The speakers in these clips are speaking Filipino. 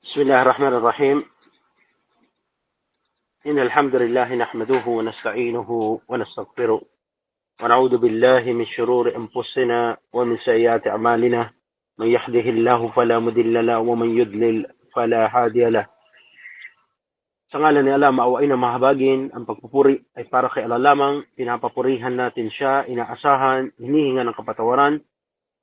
بسم الله الرحمن الرحيم. إن الحمد لله نحمده ونستعينه ونستغفره ونعوذ بالله من شرور أنفسنا ومن سيئات أعمالنا. من يهده الله فلا مضل له ومن يضلل فلا هادي له. Sa ngalan ni Allah, maawain na mahabagin, ang pagpupuri ay para kay Allah lamang. Pinapapurihan natin siya, inaasahan, hinihinga ng kapatawaran,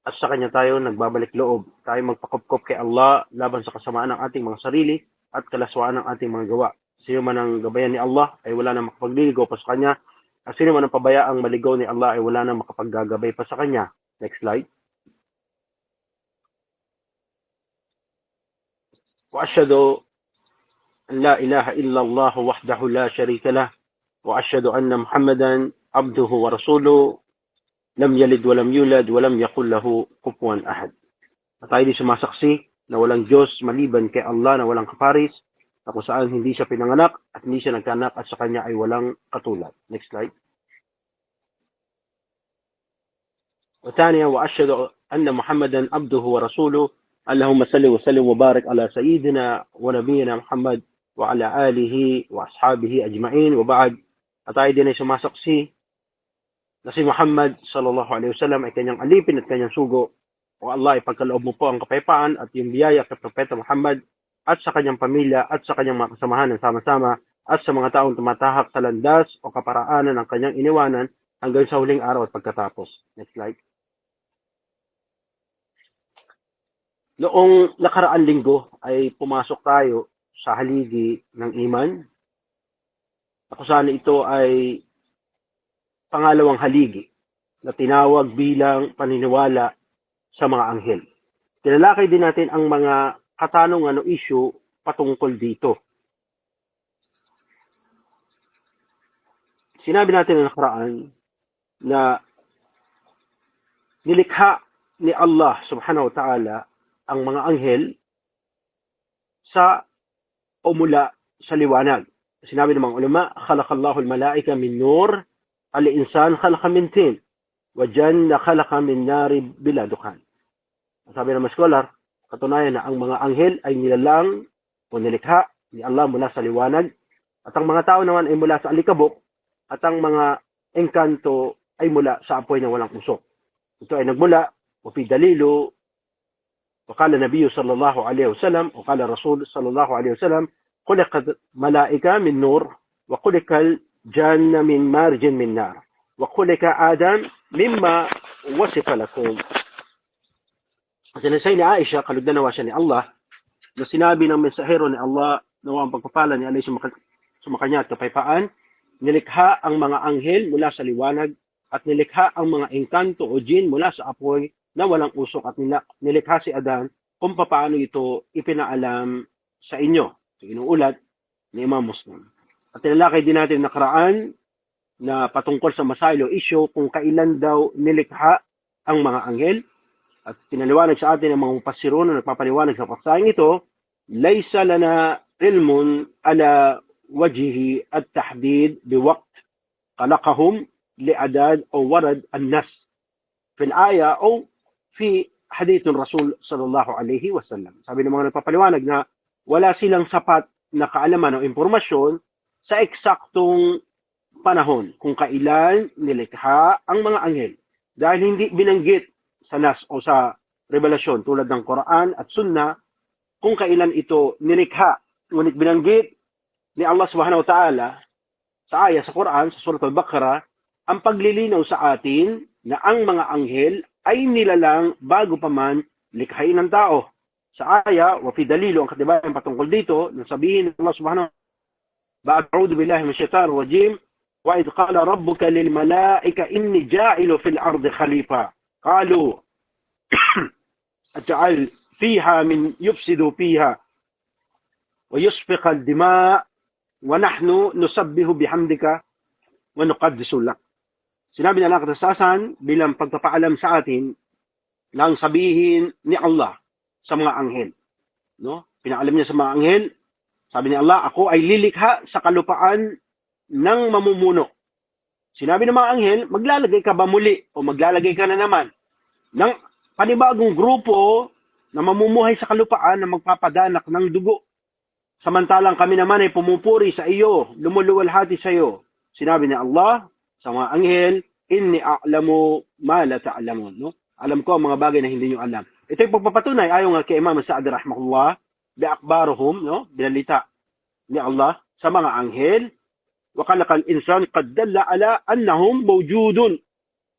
at sa kanya tayo nagbabalik loob. Tayo magpakupkop kay Allah laban sa kasamaan ng ating mga sarili at kalaswaan ng ating mga gawa. Sino man ang gabayan ni Allah ay wala na makapagliligaw pa sa kanya. At sino man ang pabayaang maligaw ni Allah ay wala na makapaggagabay pa sa kanya. Next slide. وأشهد أن لا إله إلا الله وحده لا شريك له وأشهد أن محمدا عبده ورسوله لم يلد ولم يولد ولم يقل له كفوا أحد. At tayo di sumasaksi na walang Diyos maliban kay Allah na walang kaparis, na kung saan hindi siya pinanganak at hindi siya nagkaanak at sa kanya ay walang katulad. Next slide. وثانيا وأشهد أن محمدا عبده ورسوله اللهم صل وسلم وبارك على سيدنا ونبينا محمد وعلى آله وأصحابه أجمعين وبعد. At tayo din ay sumasaksi na si Muhammad sallallahu alaihi wasallam ay kanyang alipin at kanyang sugo. O Allah, ipagkaloob mo po ang kapayapaan at yung biyaya kay Propeta Muhammad at sa kanyang pamilya at sa kanyang mga kasamahan ng sama-sama at sa mga taong tumatahak sa landas o kaparaanan ng kanyang iniwanan hanggang sa huling araw at pagkatapos. Next slide. Noong nakaraan linggo ay pumasok tayo sa haligi ng iman. Kung saan ito ay pangalawang haligi na tinawag bilang paniniwala sa mga anghel. Tinalakay din natin ang mga katanungan o issue patungkol dito. Sinabi natin na nakaraan na nilikha ni Allah subhanahu wa ta'ala ang mga anghel sa o mula sa liwanag. Sinabi ng mga ulama, khalaqallahu al-malaika min nur, al-insan khalaqa min tin, wa janna khalaqa min nari bila dukhan. Sabi ng mga scholar, katunayan na ang mga anghel ay nilalang o nilikha ni Allah mula sa liwanag, at ang mga tao naman ay mula sa alikabok, at ang mga engkanto ay mula sa apoy na walang usok. Ito ay nagmula, o fi dalilu, وقال النبي صلى الله عليه وسلم وقال الرسول صلى الله عليه وسلم خلقت ملائكة من نور وخلق الجن من مارج من نار وخلق آدم مما وصف لكم. Sinasabi ni Aisha, kalugdan nawa siya ni Allah, na sinabi ng mensahero ni Allah na ang pagpapala ni Allah sumakanya at kapayapaan, nilikha ang mga anghel mula sa liwanag at nilikha ang mga engkanto o jin mula sa apoy na walang usok at nilikha si Adan kung paano ito ipinaalam sa inyo. So, inuulat ni Imam Muslim. At tinalakay din natin nakaraan na patungkol sa masailo issue kung kailan daw nilikha ang mga anghel. At pinaliwanag sa atin ng mga mupassirun na nagpapaliwanag sa paksahing ito, laysa lana ilmun ala wajhi at-tahdid biwaqt khalaqahum li'adad o warad an-nas fil aya o fi hadith ng Rasul sallallahu alaihi wasallam. Sabi ng mga nagpapaliwanag na wala silang sapat na kaalaman o impormasyon sa eksaktong panahon kung kailan nilikha ang mga anghel. Dahil hindi binanggit sa nas o sa revelasyon tulad ng Quran at Sunnah kung kailan ito nilikha. Ngunit binanggit ni Allah subhanahu wa ta'ala sa aya sa Quran, sa Surat Al-Baqarah, ang paglilinaw sa atin na ang mga anghel ay nilalang bago pa man likhain ng tao. Sa aya, wa fi dalilu, ang katibayan patungkol dito, nang sabihin ng Allah subhanahu wa ta'ala, ba'a'udhu billahi min syaitanir rajim, wa idh qala rabbuka lil malaika inni ja'ilu fil ardi khalifa. Qalu aj'al fiha min yufsidu fiha wa yusfiqa ad-dima' wa nahnu nusabbihu bihamdika wa nuqaddisu lak. Sinabi na lang katasasan bilang pagpapaalam sa atin ng sabihin ni Allah sa mga anghel. No? Pinaalam niya sa mga anghel, sabi ni Allah, ako ay lilikha sa kalupaan ng mamumuno. Sinabi ng mga anghel, maglalagay ka ba muli o maglalagay ka na naman ng panibagong grupo na mamumuhay sa kalupaan na magpapadanak ng dugo. Samantalang kami naman ay pumupuri sa iyo, lumuluwalhati sa iyo. Sinabi ni Allah sa mga anghel, inni a'lamu ma la ta'lamun. No? Alam ko ang mga bagay na hindi nyo alam. Ito yung pagpapatunay ayon nga kay Imam Sa'di rahimahullah, bi'akbaruhum, no? Binalita ni Allah sa mga anghel, wa khalaqal insan qad dalla ala annahum mawjudun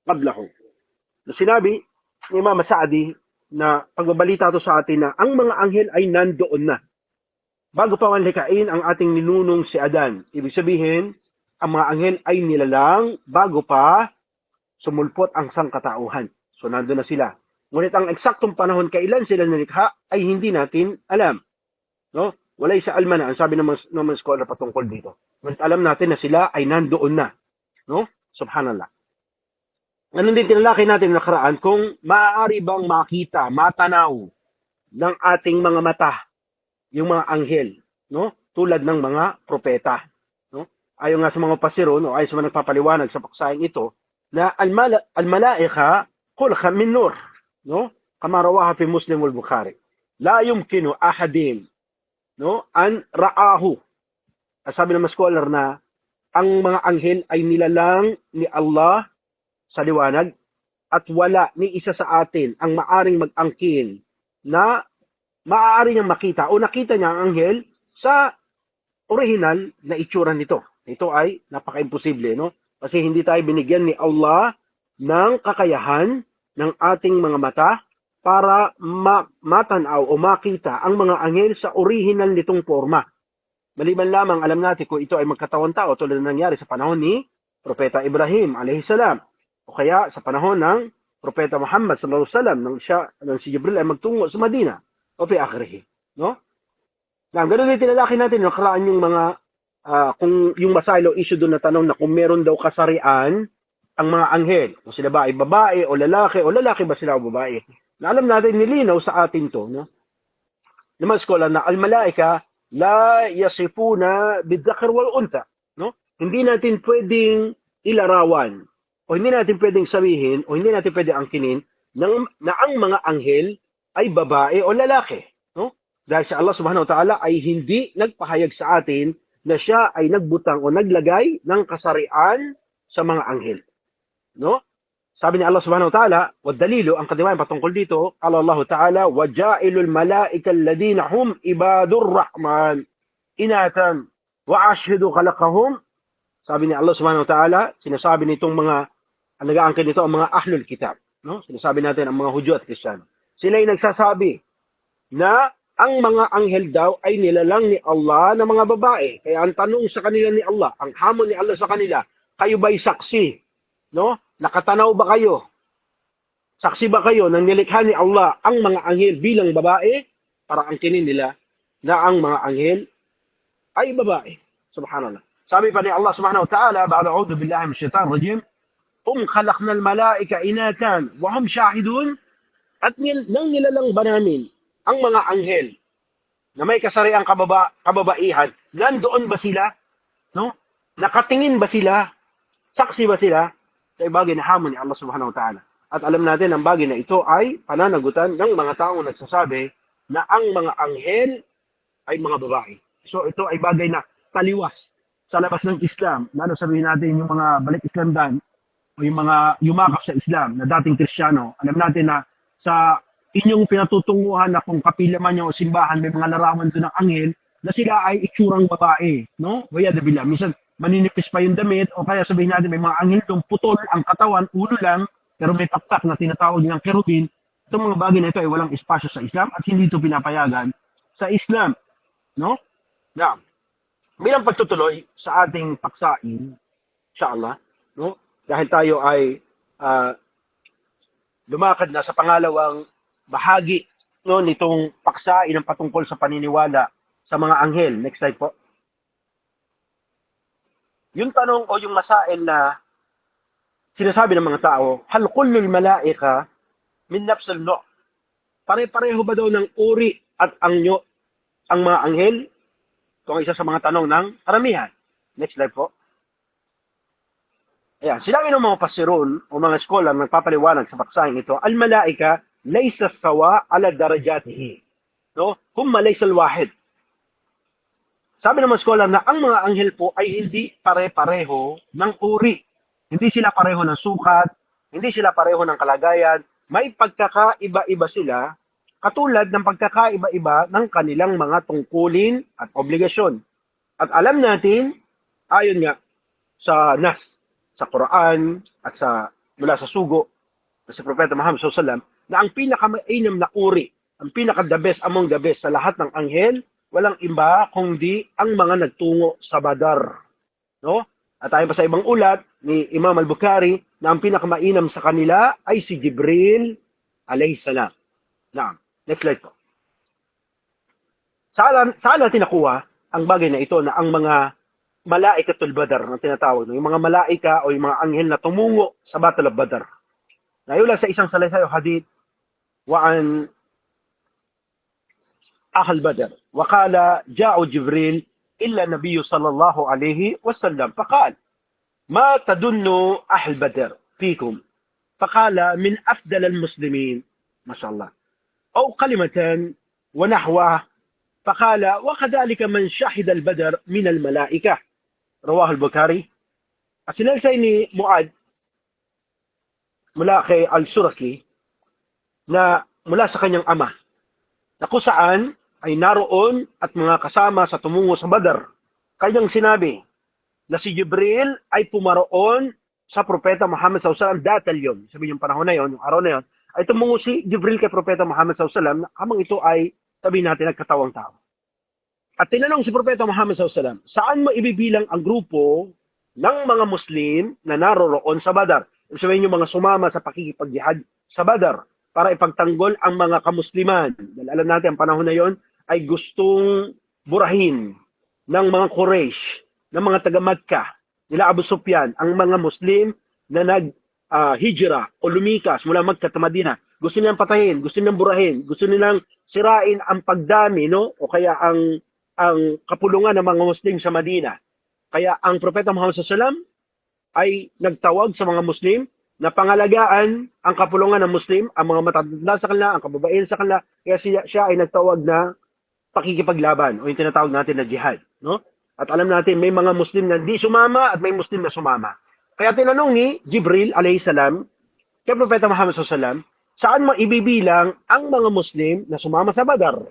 qablahu. Na sinabi ni Imam Sa'di na pagbabalita to sa atin na ang mga anghel ay nandoon na bago pa man likain ang ating ninunong si Adan. Ibig sabihin, ang mga anghel ay nilalang bago pa sumulpot ang sangkatauhan. So, nandun na sila. Ngunit ang eksaktong panahon kailan sila nilikha ay hindi natin alam. No? Walay sa almana, ang sabi ng mga scholar patungkol dito. Ngunit alam natin na sila ay nandoon na. No? Subhanallah. Ganun din tinalaki natin nakaraan kung maaari bang makita, matanaw ng ating mga mata yung mga anghel, no? Tulad ng mga propeta, no? Ayon nga sa mga pasiro, no, ayon sa mga nagpapaliwanag sa paksayang ito, na al-malaika khulqa min nur, no? Kama rawaha fi Muslim wal Bukhari. La yumkinu ahadin, no, an ra'ahu. Sabi ng mga scholar na ang mga anghel ay nilalang ni Allah sa liwanag at wala ni isa sa atin ang maaring mag-angkin na maaari niyang makita o nakita niya ang anghel sa original na itsura nito. Ito ay napaka-imposible, no? Kasi hindi tayo binigyan ni Allah ng kakayahan ng ating mga mata para matanaw o makita ang mga anghel sa original nitong forma. Maliban lamang alam natin kung ito ay magkatawan tao tulad ng nangyari sa panahon ni Propeta Ibrahim alayhi salam o kaya sa panahon ng Propeta Muhammad sallallahu alaihi wasallam nang si Jibril ay magtungo sa Madina. O fi akhirih, no? Na ganun din tinalaki natin nakaraan yung mga kung yung Masaylo issue doon na tanong na kung meron daw kasarian ang mga anghel, kung sila ba ay babae o lalaki ba sila o babae. Na alam natin nilinaw sa atin to, no? Naman skola na al-malaika la yasifuna bid-dhakar wal untha, no? Hindi natin pwedeng ilarawan o hindi natin pwedeng sabihin o hindi natin pwedeng angkinin na ang mga anghel ay babae o lalaki, no? Dahil sa Allah subhanahu wa ta'ala ay hindi nagpahayag sa atin na siya ay nagbutang o naglagay ng kasarian sa mga anghel, no? Sabi ni Allah subhanahu wa ta'ala, wadalilu, ang katibayan patungkol dito, Allah ta'ala, waja'ilul malaika alladhina hum ibadur rahman inatan wa ashhadu khalaqahum. Sabi ni Allah subhanahu wa ta'ala, sinasabi nitong mga nag-aangkin nito ang mga ahlul kitab, no? Sinasabi natin ang mga Hudyo at Kristiyano. Sila ay nagsasabi na ang mga anghel daw ay nilalang ni Allah na mga babae. Kaya ang tanong sa kanila ni Allah, ang hamon ni Allah sa kanila, kayo ba'y saksi? No? Nakatanaw ba kayo? Saksi ba kayo nang nilikha ni Allah ang mga anghel bilang babae? Para angkinin nila na ang mga anghel ay babae. Subhanallah. Sabi pa ni Allah subhanahu wa ta'ala, ba'da a'udhu billahi minash shaitanir rajim, khalaqna al-malaika inatan wa hum shahidun. At nang nilalang ba namin ang mga anghel na may kasariang kababaihan, nandoon ba sila? No? Nakatingin ba sila? Saksi ba sila? Sa bagay na hamon ni Allah subhanahu wa ta'ala. At alam natin ang bagay na ito ay pananagutan ng mga taong nagsasabi na ang mga anghel ay mga babae. So ito ay bagay na taliwas sa labas ng Islam. Lalo sabihin natin yung mga balik Islamdan o yung mga yumakap sa Islam na dating Kristiyano. Alam natin na sa inyong pinatutunguhan na kung kapilaman nyo o simbahan may mga larawan doon ng anghel na sila ay itsurang babae, no? Waya de bila. Minsan maninipis pa yung damit o kaya sabihin natin may mga anghel doon putol ang katawan, ulo lang, pero may pakpak na tinatawag ng kerubin. Itong mga bagay na ito ay walang espasyo sa Islam at hindi ito pinapayagan sa Islam, no? Now, bilang pagtutuloy sa ating paksain, inshallah, no? Dahil tayo ay lumakad na sa pangalawang bahagi, no, nitong paksain ng patungkol sa paniniwala sa mga anghel. Next slide po. Yung tanong o yung masail na sinasabi ng mga tao, hal kullul malaika min nafsil no? Pare-pareho ba daw ng uri at anyo ang mga anghel? Ito ang isa sa mga tanong ng karamihan. Next slide po. Ayan, sinabi ng mga pasirun o mga scholar nagpapaliwanag sa paksahing ito, al-malaika laysa sawa ala darajatihi. No? Humma laysa al-wahid. Sabi ng mga scholar na ang mga anghel po ay hindi pare-pareho ng uri. Hindi sila pareho ng sukat, hindi sila pareho ng kalagayan. May pagkakaiba-iba sila, katulad ng pagkakaiba-iba ng kanilang mga tungkulin at obligasyon. At alam natin, ayon nga sa Nas, sa Quran, at mula sa sugo, sa Propeta Muhammad SAW, na ang pinakamainam na uri, ang pinaka-the best among the best sa lahat ng anghel, walang iba kundi ang mga nagtungo sa Badar. No? At ayon pa sa ibang ulat ni Imam al-Bukhari na ang pinakamainam sa kanila ay si Jibril alayhi salam. Now, next slide po. Saan natin nakuha ang bagay na ito na ang mga malaikatul Badar na tinatawag, yung mga malaika o yung mga anghel na tumungo sa Battle of Badar. Nayula sa isang salaysay o hadith وعن أهل بدر وقال جاء جبريل إلا النبي صلى الله عليه وسلم فقال ما تدن أهل بدر فيكم فقال من أفضل المسلمين ما شاء الله أو كلمة ونحوه فقال وكذلك من شهد البدر من الملائكة رواه البخاري. Sinalsay ni Muad mula kay Al-Suraki na mula sa kanyang ama, na kung saan ay naroon at mga kasama sa tumungo sa Badar. Kanyang sinabi na si Jibril ay pumaroon sa Propeta Muhammad SAW datal yun. Sabi yung panahon na yun, yung araw na yun, ay tumungo si Jibril kay Propeta Muhammad SAW habang ito ay, sabi natin, nagkatawang tao. At tinanong si Propeta Muhammad SAW, saan mo ibibilang ang grupo ng mga Muslim na naroroon sa Badar? Ibig sabihin yung mga sumama sa pakikipagjihad sa Badar para ipagtanggol ang mga kamusliman. Dahil alam natin, ang panahon na yon ay gustong burahin ng mga Quraysh, ng mga taga-Makkah, nila Abu Sufyan, ang mga Muslim na nag-hijra o lumikas mula Makkah at Madina. Gusto nilang patayin, gusto nilang burahin, gusto nilang sirain ang pagdami, no? O kaya ang kapulungan ng mga Muslim sa Madina. Kaya ang Propeta Muhammad SAW ay nagtawag sa mga Muslim na pangalagaan ang kapulungan ng Muslim, ang mga matatanda sa kanila, ang kababaihan sa kanila, kaya siya ay nagtawag na pakikipaglaban o yung tinatawag natin na jihad. No? At alam natin, may mga Muslim na di sumama at may Muslim na sumama. Kaya tinanong ni Jibril alayhi salam kay Propeta Muhammad SAW, saan mo ibibilang ang mga Muslim na sumama sa Badar?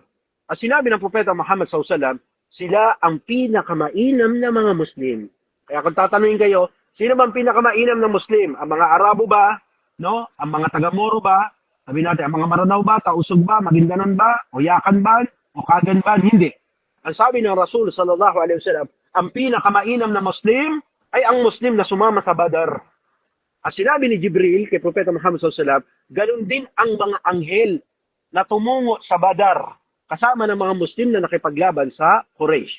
At sinabi ng Propeta Muhammad SAW, sila ang pinakamainam na mga Muslim. Kaya kung tatanungin kayo, sino bang pinakamainam na Muslim? Ang mga Arabo ba? No? Ang mga taga-Moro ba? Sabi natin, ang mga Maranao ba? Tausog ba? Maguindanon ba? O Yakan ba? O Kagan ba? Hindi. Ang sabi ng Rasul sallallahu alaihi wasallam, ang pinakamainam na Muslim ay ang Muslim na sumama sa Badar. At sinabi ni Jibril kay Propeta Muhammad sallallahu alaihi wasallam, ganun din ang mga anghel na tumungo sa Badar kasama ng mga Muslim na nakipaglaban sa Quraysh.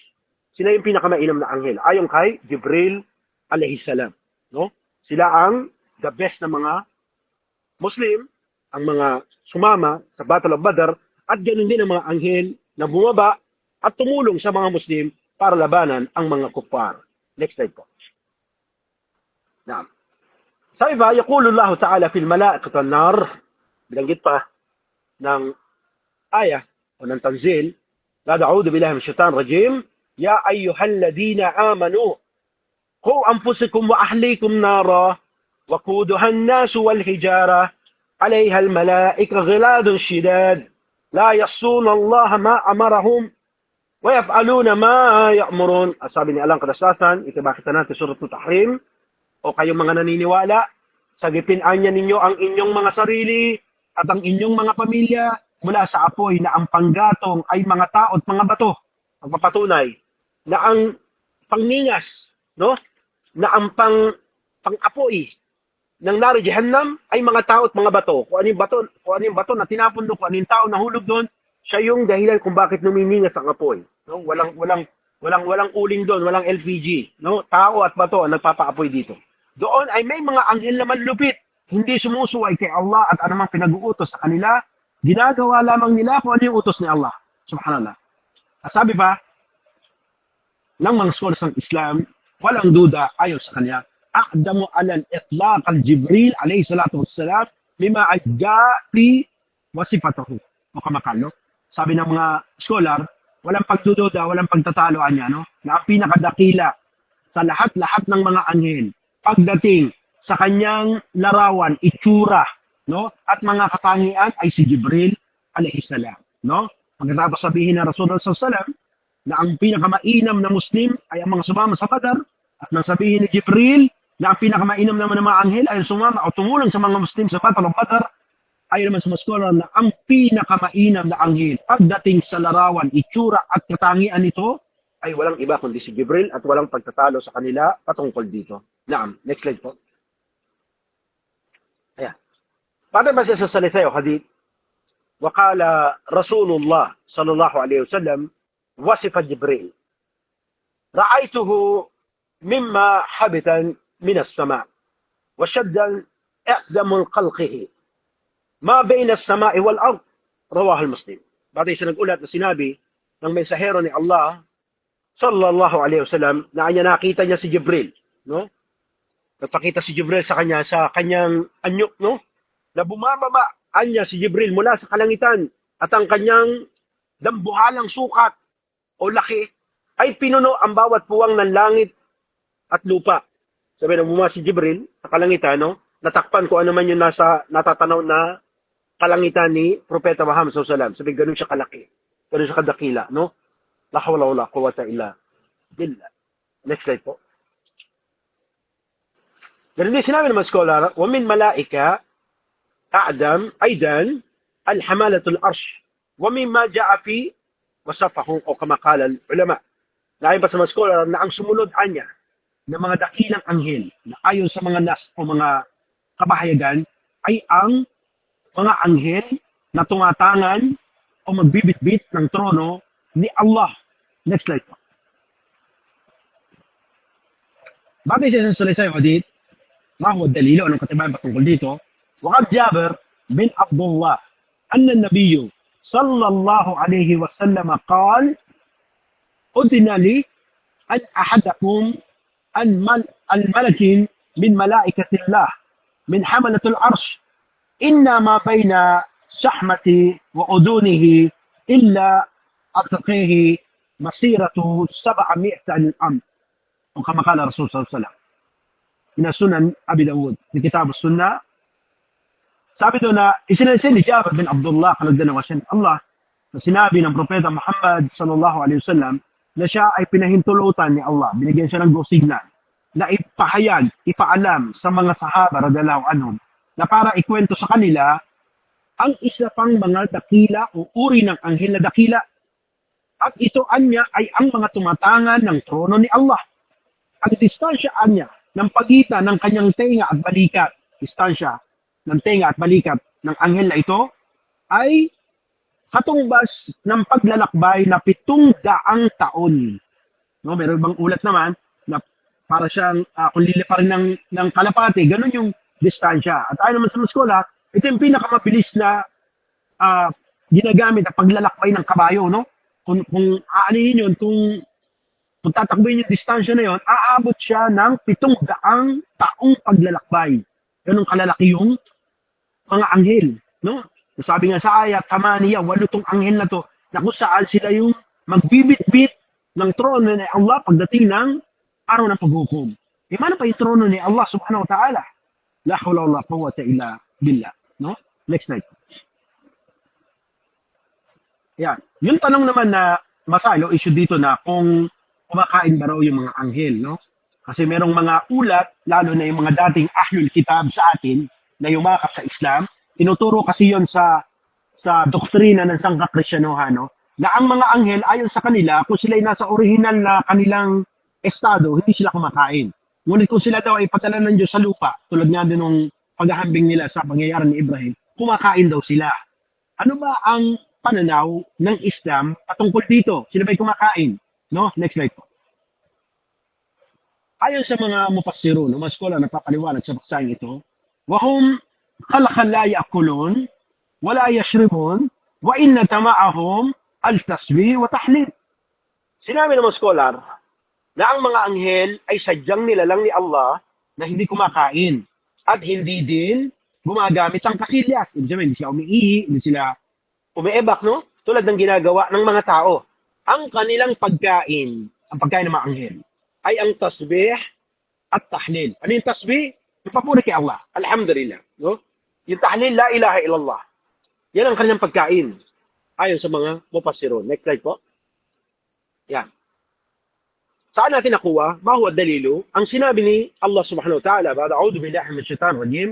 Sila yung pinakamainam na anghel. Ayon kay Jibril alayhi salam. No? Sila ang the best na mga Muslim, ang mga sumama sa Battle of Badr, at ganoon din ang mga anghel na bumaba at tumulong sa mga Muslim para labanan ang mga kuffar. Next slide po. Naam. Sabi ba, yaqulu Allah Ta'ala fil mala'ikat an-nar, bilanggit pa ng ayah o ng tanzil, la a'udhu billahi minash shaitanir rajim, ya ayyuhalladhina amanu قوا أنفسكم وأهليكم نارا وقودها الناس والحجارة عليها الملائكة غلاظ شداد لا يعصون الله ما أمرهم ويفعلون ما يأمرون. Sabi ni Alang Kadasatan, ito bakit natin Surat Tahrim, o kayong mga naniniwala, sagipin-an niya ninyo ang inyong mga sarili at ang inyong mga pamilya mula sa apoy na ang panggatong ay mga tao at mga bato. Magpapatunay na ang pangningas, no? Na ang pang-apoy ng nari Jahannam ay mga tao at mga bato. Kung ano yung bato na tinapon doon, kung ano yung tao na hulog doon, siya yung dahilan kung bakit numiningas ang apoy. No? Walang uling doon, walang LPG. No? Tao at bato ang nagpapaapoy dito. Doon ay may mga anghel na malupit, hindi sumusuway kay Allah at anumang pinag-uutos sa kanila, ginagawa lamang nila kung ano yung utos ni Allah. Subhanallah. Sabi pa ng mga scholars ng Islam, walang duda ayon sa kanya, aqdamu ala al-itlaq al-Jibril alayhi salatu wassalam mimma ajja fi wasifatuhu o kamakalo. Sabi ng mga scholar, walang pagdududa, walang pagtataloan niya, no? Na ang pinakadakila sa lahat-lahat ng mga anghel pagdating sa kanyang larawan, itsura, no? At mga katangian ay si Jibril alayhi salam, no? Pagkatapos sabihin ng Rasulullah sallallahu alaihi wasallam na ang pinakamainam na Muslim ay ang mga sumama sa Badar, at nang sabihin ni Jibril na ang pinakamainam naman ng mga anghel ay sumama o tumulong sa mga Muslim sa Battle of Badar, ayon naman sa mga scholar na ang pinakamainam na anghel pagdating sa larawan, itsura at katangian nito ay walang iba kundi si Jibril at walang pagtatalo sa kanila patungkol dito. Naam, next slide po. Ayan. Paano ba siya sa salita o hadith? وقال رسول الله صلى الله عليه وسلم وصف جبريل رأيته مما حبتا من السماء وشدا أقدم خلقه ما بين السماء والأرض رواه المسلم. Batay sa nag-ulat na sinabi ng mensahero ni Allah sallallahu alaihi wasallam na nakita niya si Jibril, no? Nagpakita si Jibril sa kanya sa kanyang anyo, no? Na bumababa anya si Jibril mula sa kalangitan at ang kanyang dambuhalang sukat o laki ay pinuno ang bawat puwang ng langit at lupa. Sabi na bumaba si Jibril sa kalangitan, no? Natakpan ko ano man yung nasa natatanaw na kalangitan ni Propeta Muhammad sallallahu alaihi wasallam. Sabi ganun siya kalaki, ganun siya kadakila, no? La hawla wala quwwata illa billah. Next slide po. Ganun din sinabi ng mga scholar, wa min malaika أعدم أيضا الحمالة الأرش ومما جاء في وصفه أو كما قال العلماء. Dahil pa sa mga scholar na ang sumunod anya ng mga dakilang anghel na ayon sa mga nas o mga kabahayagan ay ang mga anghel na tungatangan o magbibitbit ng trono ni Allah. Next slide po. Bakit siya sa salisa yung hadith? Mahuwad dalilo, anong katibayan patungkol dito? وقد جابر بن عبد الله أن النبي صلى الله عليه وسلم قال أذن لي أن أحدكم الملك من ملائكة الله من حملة العرش إنما بين شحمتي وأذنه إلا أتقيه مسيرة 700 عام وكما قال الرسول صلى الله عليه وسلم من سنن أبي داود في كتاب السنة. Sabi doon na isinalisin ni Jabir bin Abdullah kalagdanawa siya Allah na sinabi ng Propeta Muhammad sallallahu alaihi wasallam na siya ay pinahintulutan ni Allah, binigyan siya ng go signal na ipahayag, ipaalam sa mga sahaba radhiyallahu anhum na para ikwento sa kanila ang isa pang mga dakila o uri ng anghel na dakila. At ito anya ay ang mga tumatangan ng trono ni Allah. Ang distansya anya ng pagitan ng kanyang tenga at balikat, distansya ng tenga at balikat ng anghel na ito ay katumbas ng paglalakbay na 700 taon. No, meron bang ulat naman na para siyang kung liliparin ng kalapati, ganun yung distansya. At ayon naman sa mga skola, ito yung pinakamabilis na ginagamit na paglalakbay ng kabayo, no? Kung aanihin yun, kung tatakbuhin yung distansya na yun, aabot siya ng 700 taong paglalakbay. Ganun kalalaki yung mga anghel, no? Sabi nga sa ayat, tamaniya, 8 tong anghel na to, na kung saan sila yung magbibit-bit ng trono ni Allah pagdating ng araw ng paghukom. E mana pa yung trono ni Allah subhanahu wa ta'ala? La hawla wala quwwata illa billah, no? Next slide. Yan. Yung tanong naman na masalo, issue dito na kung kumakain ba raw yung mga anghel, no? Kasi merong mga ulat, lalo na yung mga dating ahlul kitab sa atin, na yumakap sa Islam, tinuturo kasi yon sa doktrina ng sangka-Kristyanuhan, no? Na ang mga anghel, ayon sa kanila, kung sila ay nasa original na kanilang estado, hindi sila kumakain. Ngunit kung sila daw ay padala ng Diyos sa lupa, tulad nga din ng paghahambing nila sa pangyayari ni Ibrahim, kumakain daw sila. Ano ba ang pananaw ng Islam patungkol dito? Sila ba'y kumakain? No? Next slide po. Ayon sa mga mufassirun, mga skola nagpapaliwanag sa baksang ito, وهم خلقا لا يأكلون ولا يشربون وإن تمعهم التسبيح وتحليل. Sinabi ng mga scholar na ang mga anghel ay sadyang nilalang ni Allah na hindi kumakain at hindi din gumagamit ng kasilyas. Ibig sabihin, hindi sila umiihi, hindi sila umiebak, no? Tulad ng ginagawa ng mga tao. Ang kanilang pagkain, ang pagkain ng mga anghel, ay ang tasbih at tahlil. Ano yung tasbih? Yung papuri kay Allah. Alhamdulillah. No? Yung tahlil, la ilaha illallah. Yan ang kanilang pagkain. Ayon sa mga mufassirun. Next slide po. Yan. Saan natin nakuha? Ma huwa dalilu? Ang sinabi ni Allah subhanahu wa ta'ala, ba'da a'udhu billahi minash shaitanir rajim,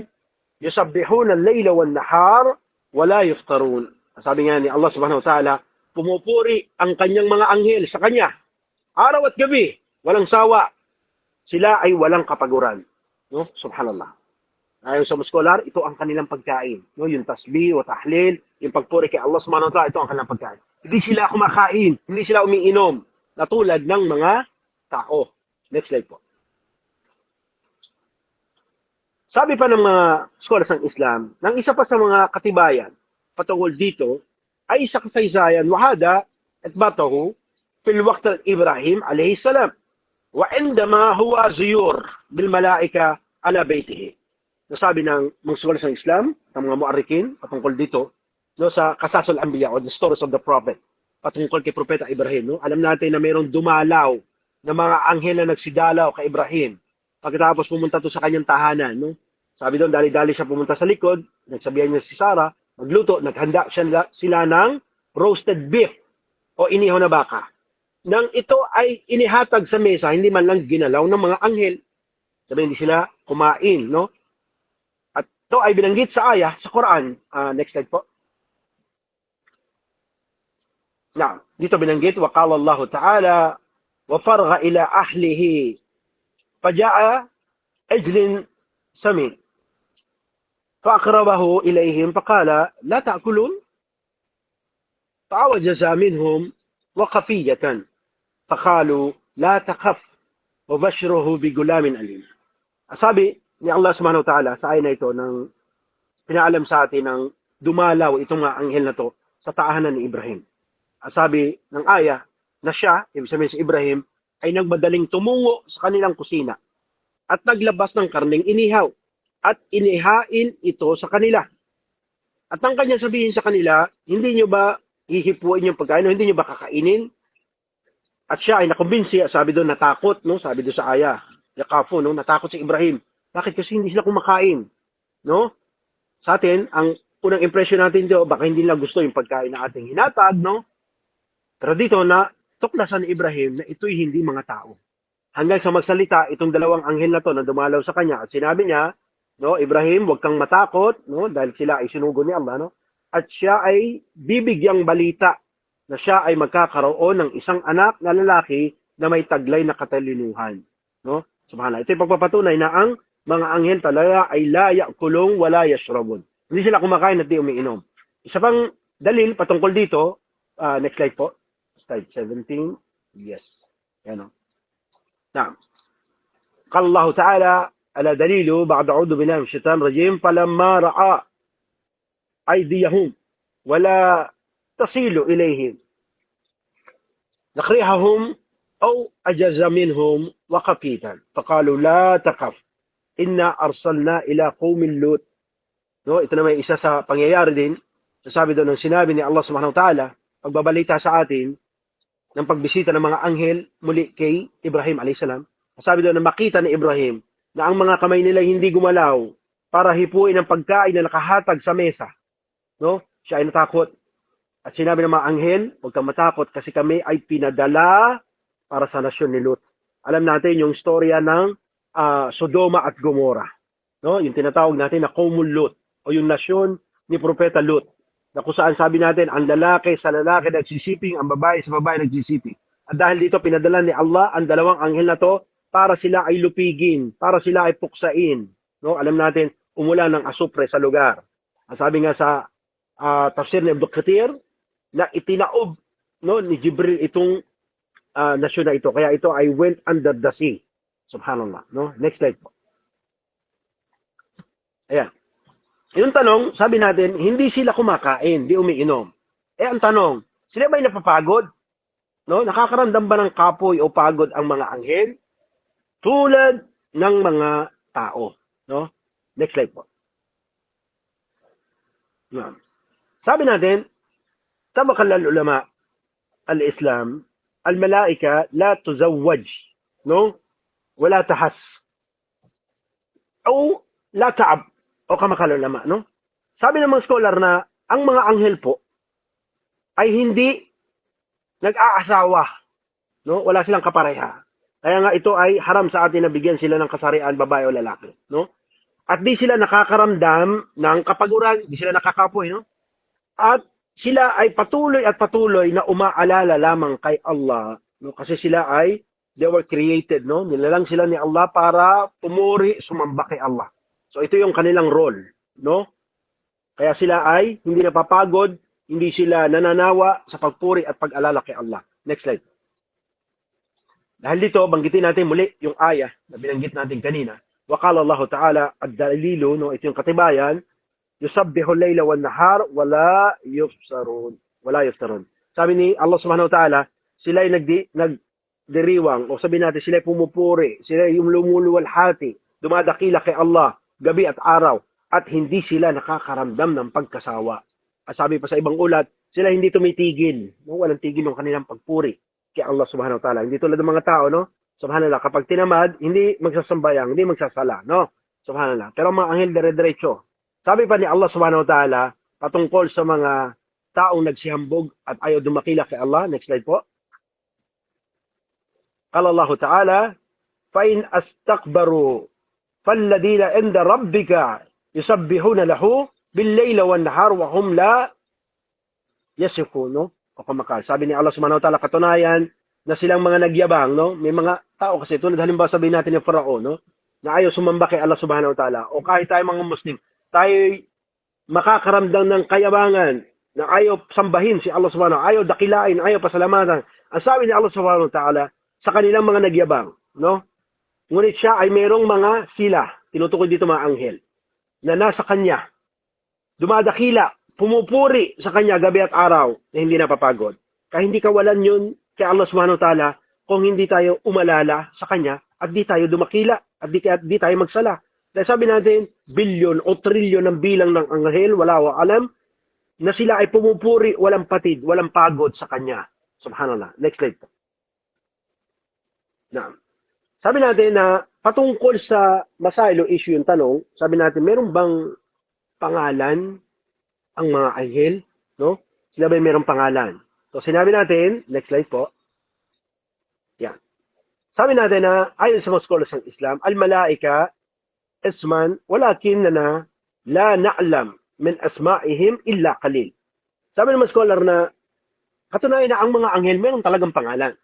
yusabbihuna al-layla wan-nahar wa la yuftarun. Sabi nga ni Allah subhanahu wa ta'ala, pumupuri ang kanyang mga anghel sa kanya. Araw at gabi, walang sawa. Sila ay walang kapaguran. No? Subhanallah. Ayon sa mga scholar, ito ang kanilang pagkain. No? Yung tasbih o tahlil, yung pagpuri kay Allah subhanahu wa ta'ala, ito ang kanilang pagkain. Hindi sila kumakain, hindi sila umiinom, na tulad ng mga tao. Next slide po. Sabi pa ng mga scholars ng Islam, ng isa pa sa mga katibayan patungkol dito ay sa kasaysayan wahada at batahu fil waqt al-Ibrahim alayhi salam wa indama huwa ziyur bil malaika ala baytihi. Nasabi ng mga scholars ng Islam, ng mga mu'arrikin patungkol dito, no, sa Qasasul Anbiya o the stories of the prophet patungkol kay Propeta Ibrahim. No? Alam natin na mayroong dumalaw na mga anghel na nagsidalaw kay Ibrahim. Pagkatapos pumunta to sa kanyang tahanan, no? Sabi doon, dali-dali siya pumunta sa likod, nagsabihan niya si Sarah, magluto, naghanda sila ng roasted beef o inihaw na baka. Nang ito ay inihatag sa mesa, hindi man lang ginalaw ng mga anghel. Sabi, hindi sila kumain, no? At ito ay binanggit sa ayah, sa Quran. Next slide po. Now, dito binanggit, وَقَالَ اللَّهُ تَعَالَى وَفَرْغَ إِلَى أَهْلِهِ فَجَاءَ عِجْلٍ سَمِينٍ فَأَقْرَبَهُ إِلَيْهِمْ فَقَالَ لَا تَأْكُلُونَ فَأَوْجَزَ مِنْهُمْ وَخَفِيَّةً فَقَالُوا لَا تَخَفْ وَبَشِّرْهُ بِغُلَامٍ أَلِيمٍ. Sabi ni Allah subhanahu wa ta'ala sa ayat na ito nang pinaalam sa atin ng dumalaw itong mga anghel na to sa tahanan ni Ibrahim. Sabi ng ayah na siya, ibig sabihin si Ibrahim, ay nagmadaling tumungo sa kanilang kusina at naglabas ng karneng inihaw at inihain ito sa kanila. At ang kanya sabihin sa kanila, hindi nyo ba hihipuin yung pagkain o hindi nyo ba kakainin? At siya ay nakumbinsi, sabi doon natakot, no? Sabi doon sa ayah, Yaqafu, no? Natakot si Ibrahim. Bakit? Kasi hindi sila kumakain. No? Sa atin, ang unang impression natin dito, baka hindi nila gusto yung pagkain na ating hinatag, no? Pero dito na tuklasan ni Ibrahim na ito'y hindi mga tao. Hanggang sa magsalita, itong dalawang anghel na to na dumalaw sa kanya at sinabi niya, no, Ibrahim, huwag kang matakot, no, dahil sila ay sinugo ni Allah, no? At siya ay bibigyang balita na siya ay magkakaroon ng isang anak na lalaki na may taglay na katalinuhan, no? Subhanallah. Ito yung pagpapatunay na ang mga anghel talaga ay la ya'kulun wa la yashrabun. Hindi sila kumakain at di umiinom. Isa pang dalil patungkol dito, next slide po. Slide 17. Yes. Yan o. Naam. قال الله تعالى على دليله بعد أعوذ بالله من الشيطان الرجيم فلما رأى أيديهم ولا تصل إليهم نخرعهم أو أجز منهم وقفيتا فقالوا لا تخف إنا أرسلنا إلى قوم لوط. No, ito na may isa sa pangyayari din. Sasabi doon ng sinabi ni Allah subhanahu wa ta'ala, pagbabalita sa atin ng pagbisita ng mga anghel muli kay Ibrahim alayhis salam. Sabi doon na makita ni Ibrahim na ang mga kamay nila hindi gumalaw para hipuin ang pagkain na nakahatag sa mesa. No? Siya ay natakot. At sinabi ng mga anghel, huwag kang matakot kasi kami ay pinadala para sa nasyon ni Lot. Alam natin yung storya ng Sodoma at Gomora. No? Yung tinatawag natin na Qaumul Lot o yung nasyon ni Propeta Lot. Na kung saan sabi natin, ang lalaki sa lalaki nagsisiping, ang babae sa babae nagsisiping. At dahil dito pinadala ni Allah ang dalawang anghel na to para sila ay lupigin, para sila ay puksain. No? Alam natin, umulan ng asupre sa lugar. Ang sabi nga sa tafsir ni Ibn Kathir, na itinaob, no, ni Jibril itong nasyon na ito. Kaya ito ay went under the sea. Subhanallah. No? Next slide po. Ayan. Yung tanong, sabi natin, hindi sila kumakain, di umiinom. Ang tanong, sila ba'y napapagod? No? Nakakaramdam ba ng kapoy o pagod ang mga anghel? Tulad ng mga tao. No? Next slide po. Naam. Sabi natin, sabakal al-ulama al-Islam, al-malaika la tuzawwaj, no? Wala tahas. O la ta'ab. O kamakal ulama, no? Sabi ng mga scholar na ang mga anghel po ay hindi nag-aasawa, no? Wala silang kapareha. Kaya nga ito ay haram sa atin na bigyan sila ng kasarian, babae o lalaki, no? At di sila nakakaramdam ng kapaguran, di sila nakakapoy, no? At sila ay patuloy at patuloy na umaalala lamang kay Allah, no? Kasi sila ay they were created, no? Nilalang sila ni Allah para pumuri, sumamba kay Allah. So ito yung kanilang role, no? Kaya sila ay hindi napapagod, hindi sila nananawa sa pagpuri at pag-alala kay Allah. Next slide. Dahil dito, banggitin natin muli yung ayah na binanggit natin kanina. Waqala Allah Ta'ala, ad-dalilu, no, ito yung katibayan, yusabbihu al-layla wan-nahar wala yufsarun. Wala yufsarun. Sabi ni Allah Subhanahu wa Ta'ala, sila ay nagdiriwang, o sabi natin, sila ay pumupuri, sila ay yung lumuluwalhati, dumadakila kay Allah, gabi at araw, at hindi sila nakakaramdam ng pagkasawa. At sabi pa sa ibang ulat, sila hindi tumitigil, no? Walang tigil ng kanilang pagpuri kay Allah Subhanahu wa Ta'ala. Hindi tulad ng mga tao, no? Subhanallah, kapag tinamad, hindi magsasambayang, hindi magsasala, no? Subhanallah. Pero mga anghel dire-diretso. Sabi pa ni Allah Subhanahu wa Ta'ala, patungkol sa mga taong nagsihambog at ayaw dumakila kay Allah. Next slide po. Qala Allah Ta'ala, فَإِنْ أَسْتَكْبَرُوا فَالَّذِينَ عِنْدَ رَبِّكَ يُسَبِّحُونَ لَهُ بِاللَّيْلِ وَالنَّهَارِ وَهُمْ لَا يَسِفُونَ, no? O kamakal. Sabi ni Allah Subhanahu wa Ta'ala, katunayan na silang mga nagyabang, no? May mga tao kasi, tulad halimbawa sabihin natin ng Farao, no? Na ayaw sumamba kay Allah Subhanahu wa Ta'ala. O kahit tayo mga Muslim, tayo makakaramdam ng kayabangan na ayaw sambahin si Allah Subhanahu wa Ta'ala, ayaw dakilain, ayaw pasalamatan. Ang sabi ni Allah Subhanahu wa Ta'ala sa kanilang mga nagyabang, no? Ngunit siya ay mayroong mga sila, tinutukoy dito mga anghel, na nasa kanya, dumadakila, pumupuri sa kanya gabi at araw na hindi napapagod. Kaya hindi kawalan yun kay Allah Subhanahu wa Ta'ala kung hindi tayo umalala sa kanya at di tayo dumakila at di tayo magsala. Dahil sabi natin, bilyon o trilyon ng bilang ng anghel, wala wa alam, na sila ay pumupuri, walang patid, walang pagod sa kanya. Subhanallah. Next slide po. Na. Sabi natin na patungkol sa masailo issue yung tanong, sabi natin, meron bang pangalan ang mga anghel, no? Sila ba mayroong pangalan? So sinabi natin, next slide po. Yan. Sabi natin na ayon sa mga scholars ng Islam, al-malaika isman walakin na la na'lam min asma'ihim illa qalil. Sabi ng mga scholar na katunayan na ang mga anghel mayroong talagang pangalan.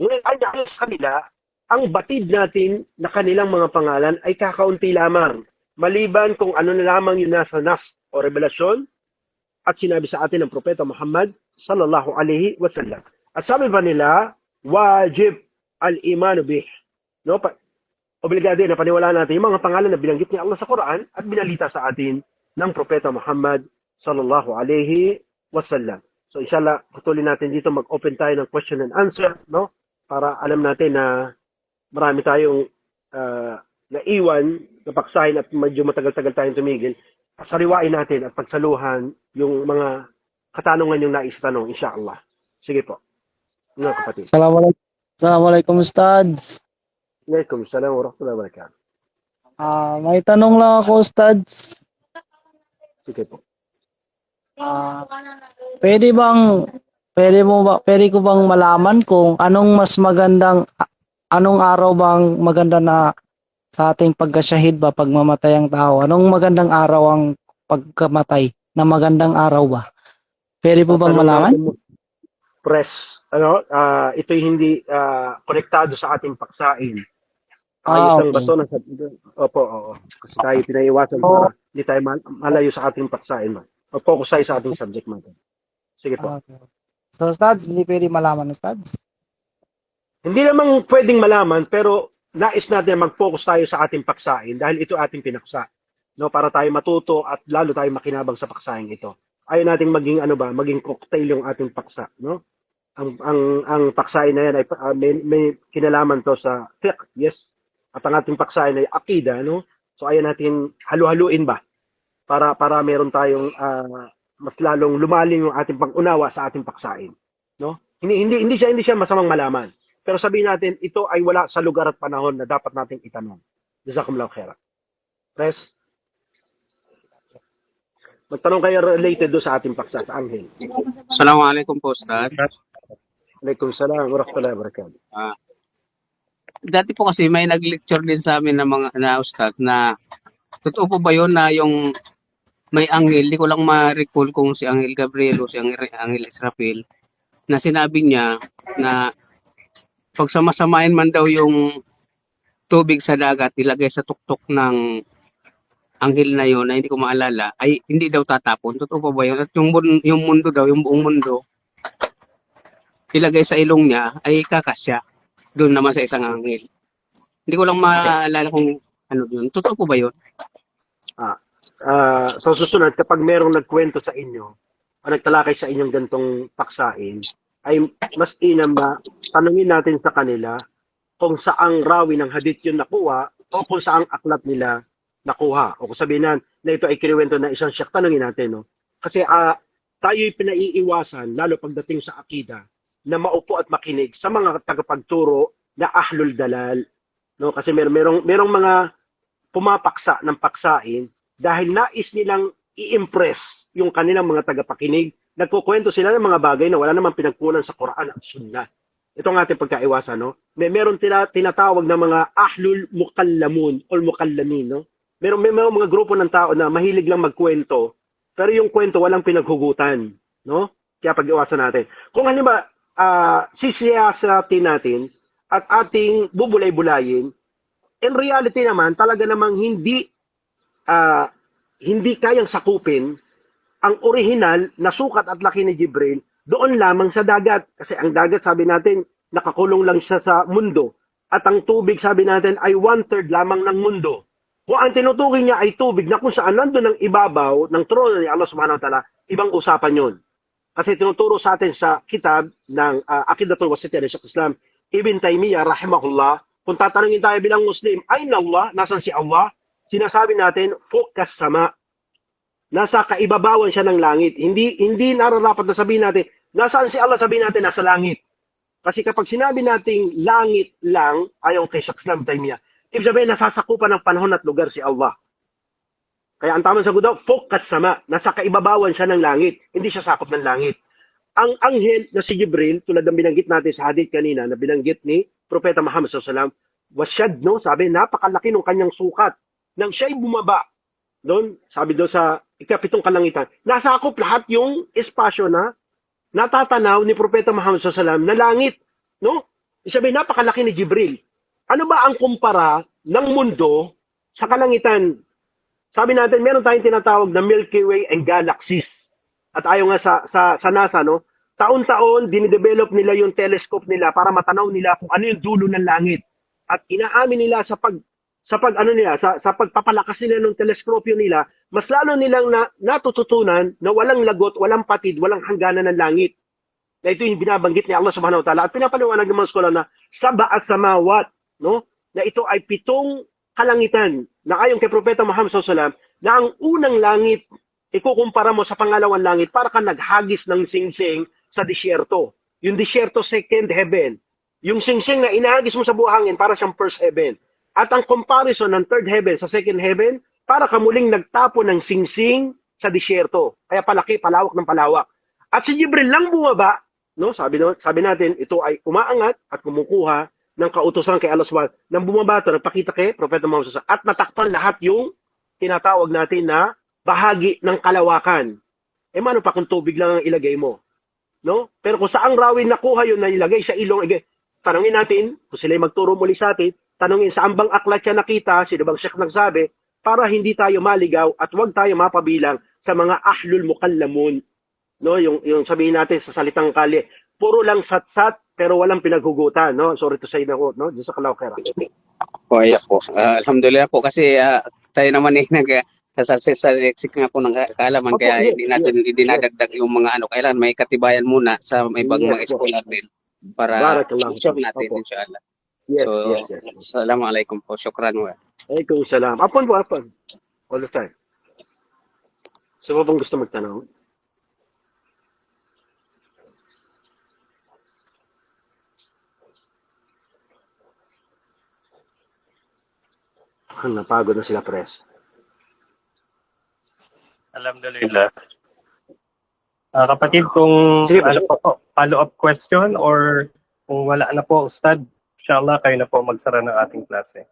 Ngunit ayon sa kanila, ang batid natin na kanilang mga pangalan ay kakaunti lamang. Maliban kung ano na lamang yung nasa nas o revelasyon at sinabi sa atin ng Propeta Muhammad sallallahu alaihi wasallam. At sabi pa nila, wajib al-imanu bih. No? Obligado na paniwalaan natin yung mga pangalan na binanggit ni Allah sa Quran at binalita sa atin ng Propeta Muhammad sallallahu alaihi wasallam. So inshallah, patuloy natin dito mag-open tayo ng question and answer, no? Para alam natin na marami tayong naiwan na paksahin at medyo matagal-tagal tayong tumigil. Sariwain natin at pagsaluhan yung mga katanungan yung nais tanong, inshallah. Sige po, mga kapatid. Assalamualaikum Ustads. Waalaikumsalam warahmatullahi wabarakatuh. May tanong lang ako Ustads. Sige po. Pwede ko bang malaman kung anong araw bang maganda na sa ating pagkasyahid ba, pagmamatay ang tao? Anong magandang araw ang pagkamatay na magandang araw ba? Pwede po bang malaman? Press, ito'y hindi konektado sa ating paksain. Ayos lang ba ito? Opo, oo. Kasi tayo pinaiwasan para hindi tayo malayo sa ating paksain. Focus tayo sa ating subject matter. Sige po. Okay. So, Ustads, hindi pwede malaman, Ustads? Hindi namang pwedeng malaman, pero nais natin mag-focus tayo sa ating paksain dahil ito ating pinaksa. No, para tayo matuto at lalo tayo makinabang sa paksain ito. Ayaw nating maging cocktail yung ating paksa, no? Ang paksain na yan ay may kinalaman to sa fiqh, yes. At ang ating paksain ay akida, no? So ayaw natin halu-haluin ba para meron tayong mas lalong lumalim yung ating pag-unawa sa ating paksain, no? Hindi siya masamang malaman. Pero sabihin natin, ito ay wala sa lugar at panahon na dapat nating itanong. Jazakumullahu khairan. Res, magtanong kayo related do sa ating paksa, sa anghel. Assalamualaikum po, Ustad. Alaikum salam wa rahmatullahi wa barakatuh. Dati po kasi may nag-lecture din sa amin na mga na Ustad na totoo po ba yun na yung may anghel, di ko lang ma-recall kung si Anghel Gabriel o si Anghel Israfil, na sinabi niya na pag samasamahin man daw yung tubig sa dagat, ilagay sa tuktok ng anghel na yun, na hindi ko maalala, ay hindi daw tatapon. Totoo po ba yun? At yung mundo daw, yung buong mundo, ilagay sa ilong niya, ay kakasya. Doon naman sa isang anghel. Hindi ko lang maalala kung ano yun. Totoo po ba yun? Sa susunod, kapag merong nagkwento sa inyo, o nagtalakay sa inyong gantong paksain, ay mas inam na tanungin natin sa kanila kung saang rawi ng hadith yun nakuha o kung saang aklat nila nakuha. O kung sabihin na ito ay kiniwento na isang syekh, tanungin natin. No? Kasi tayo'y pinaiiwasan, lalo pagdating sa akida, na maupo at makinig sa mga tagapagturo na ahlul dalal. No? Kasi merong mga pumapaksa ng paksain dahil nais nilang i-impress yung kanilang mga tagapakinig. Nagkukwento sila ng mga bagay na wala namang pinagkunan sa Quran at Sunnah. Ito ang ating pagkaiwasan, no? Meron tinatawag na mga ahlul mukallamun o mukallamin, no? Meron mga grupo ng tao na mahilig lang magkwento, pero yung kwento walang pinaghugutan, no? Kaya pag-iwasan natin. Kung halimbawa, sisiyasatin natin at ating bubulay-bulayin, in reality naman, talaga namang hindi kayang sakupin ang original na sukat at laki ni Jibril doon lamang sa dagat. Kasi ang dagat, sabi natin, nakakulong lang siya sa mundo. At ang tubig, sabi natin, ay 1/3 lamang ng mundo. Kung ang tinutukoy niya ay tubig na kung saan nandun ang ibabaw ng trono ni Allah subhanahu wa ta'ala, ibang usapan yun. Kasi tinuturo sa atin sa kitab ng Aqidatul Wasitiyya ng Shaykh Islam Ibn Taymiyyah rahimahullah, kung tatanungin tayo bilang Muslim, ayna Allah, nasan si Allah? Sinasabi natin, focus sama. Nasa kaibabawan siya ng langit. Hindi nararapat na sabihin natin, nasaan si Allah, sabihin natin, nasa langit. Kasi kapag sinabi nating langit lang, ayon kay Shaykh Islam Taymiyyah, ibig sabihin, nasasakupan ng panahon at lugar si Allah. Kaya ang tamang sagot daw, focus sama. Nasa kaibabawan siya ng langit. Hindi siya sakop ng langit. Ang anghel na si Jibril, tulad ng binanggit natin sa hadith kanina, na binanggit ni Propeta Muhammad SAW, wasyad, no? Sabi, napakalaki ng kanyang sukat. Nang siya'y bumaba, doon, sabi doon sa ikapitong kalangitan, nasakop lahat yung espasyo na natatanaw ni Propeta Muhammad SAW na langit. No? Sabi, napakalaki ni Jibril. Ano ba ang kumpara ng mundo sa kalangitan? Sabi natin, meron tayong tinatawag na Milky Way and galaxies. At ayon nga sa NASA, no? Taon-taon, dinidevelop nila yung telescope nila para matanaw nila kung ano yung dulo ng langit. At inaamin nila sa pagpapalakas nila ng teleskopyo nila, mas lalo nilang natututunan na walang lagot, walang patid, walang hangganan ng langit. Na ito yung binabanggit ni Allah subhanahu wa ta'ala. At pinapaliwanag ng mga skolar na sab'at samawat, no? Na ito ay 7 kalangitan na ayon kay Propeta Muhammad SAW, na ang unang langit, ikukumpara mo sa pangalawang langit, para ka naghagis ng singsing sa disyerto. Yung disyerto, second heaven. Yung singsing na inahagis mo sa buhangin, para siyang first heaven. At ang comparison ng third heaven sa second heaven, para ka muling nagtapo ng singsing sa disyerto. Kaya palaki, palawak ng palawak. At si Jibril lang bumaba, no? Sabi natin, ito ay umaangat at kumukuha ng kautusan kay Allah subhanahu. Nang bumaba ito, nagpakita kay Propeta Muhammad SAW, at natakpan lahat yung tinatawag natin na bahagi ng kalawakan. Mano pa kung tubig lang ang ilagay mo? No? Pero kung saang rawin nakuha yun na ilagay sa ilong, tanungin natin, kung sila'y magturo muli sa atin, tanungin saan bang aklat siya nakita, sino bang syekh nagsabi, para hindi tayo maligaw at huwag tayo mapabilang sa mga ahlul mukallamun. No? Yung sabihin natin sa salitang kali, puro lang satsat, pero walang pinaghugutan. No? Sorry to say na ko, no? Jazakallahu khairan. O, yeah po. Alhamdulillah po kasi tayo naman sa lexic nga po ng kaalaman, Opo, kaya yes, hindi natin dinadagdag yung mga kailangan may katibayan muna sa may ibang mga Yes, po. scholar din para Barakallahu i-share natin Opo. inshallah. Yes, So, yes. Assalamualaikum po. Syukran wa. Alaikum salam. Apon po, apon. All the time. Sino pong gusto magtanong? Napagod na sila, pres. Alhamdulillah. Kapatid, kung Sige po. ano po, follow-up question or kung wala na po, Ustad, inshallah kayo na po magsara ng ating klase.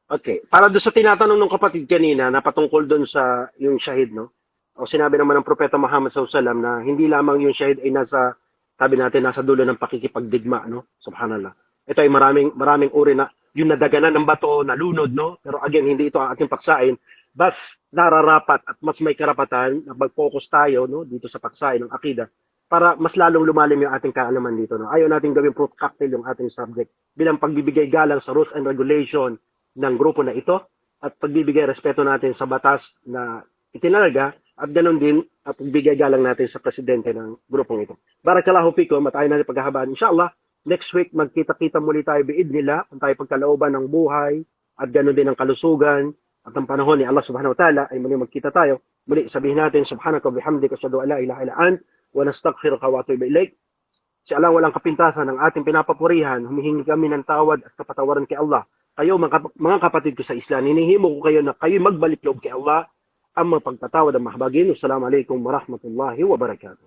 Okay. Para doon sa tinatanong ng kapatid kanina na patungkol doon sa yung shahid, no? O sinabi naman ng Propeta Muhammad SAW na hindi lamang yung shahid ay nasa, sabi natin, nasa dulo ng pakikipagdigma, no? Subhanallah. Ito ay maraming uri na yung nadaganan ng bato, nalunod, no? Pero again, hindi ito ang ating paksain. But nararapat at mas may karapatan na mag-focus tayo, no? Dito sa paksain ng akida para mas lalong lumalim yung ating kaalaman dito, no? Ayaw natin gawing fruit cocktail yung ating subject bilang pagbibigay galang sa rules and regulation ng grupo na ito at pagbibigay respeto natin sa batas na itinalaga at ganoon din at pagbibigay galang natin sa presidente ng grupong ito. Barakallahu fikum, matayo natin paghahabaan. Inshallah, next week magkita-kita muli tayo biidnillah kung tayo pagkalooban ng buhay at ganoon din ang kalusugan at ang panahon ni Allah subhanahu wa ta'ala ay muli magkita tayo. Muli sabihin natin, subhanaka wa bihamdika asyhadu an la ilaha illa ant wa nastaghfiruka wa atubu ilaik. Si Allah walang kapintasan ng ating pinapapurihan, humihingi kami ng tawad at kapatawaran kay Allah. Kayo mga kapatid ko sa Islam, hinihimo ko kayo na kayo magbalik loob kay Allah ang mapagtatawad ang mahabagin. Assalamualaikum warahmatullahi wabarakatuh.